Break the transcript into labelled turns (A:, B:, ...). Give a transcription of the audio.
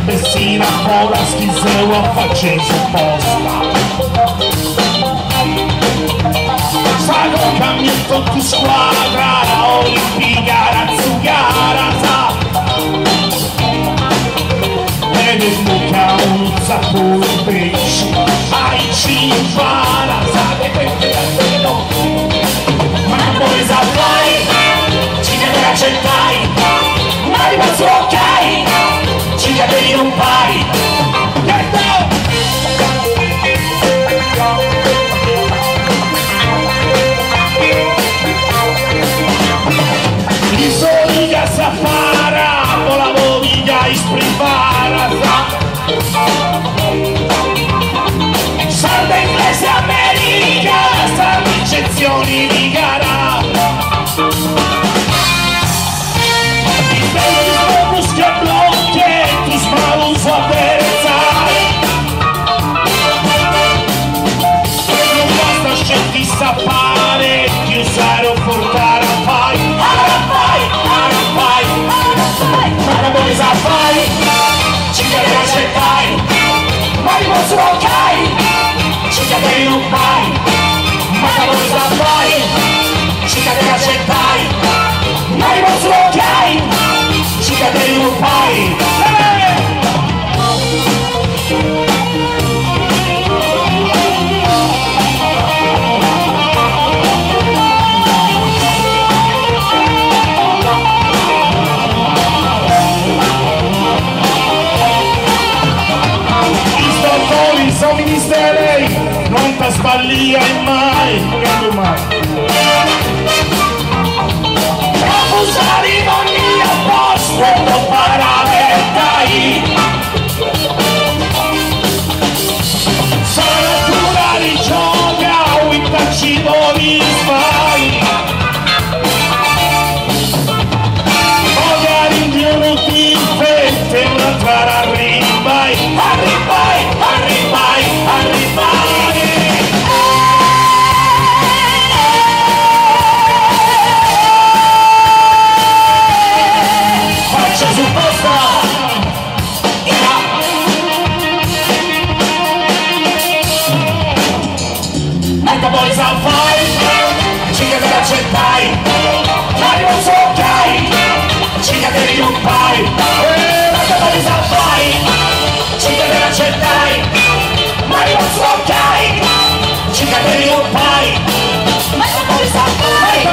A: Messina, Polaschi, Zewa, Facenza, Posta. Salgo cambiando tu squadra, la Olimpica, Razzugara, e nel mucca un sapore pesce, ai cimbala, ma poi saprai, ci deve accettare, ma rimasi ok. Cicatrici non pari, i soli che s'affara, con la voglia isprivara, salve inglese America, stanno incezioni di gara. Sapere che usare o portare a fai, ma non vuoi sapere, ci devi accettare, ma li posso ok, ci devi non fai, ma non vuoi sapere, ci devi accettare, ma li posso ok, ci devi non fai. Non ti sbaglia mai, abusare non mi apposto e non parare dai, sono naturali gioca o intaccitori sbagli, magari Dio non ti infette un'altra arrivai. Boys on fire, chica della accettare, ma non so ok, chica devi non fai, ma boys on fire, chica della accettare, ma non so ok, chica devi non fai, ma boys on fire,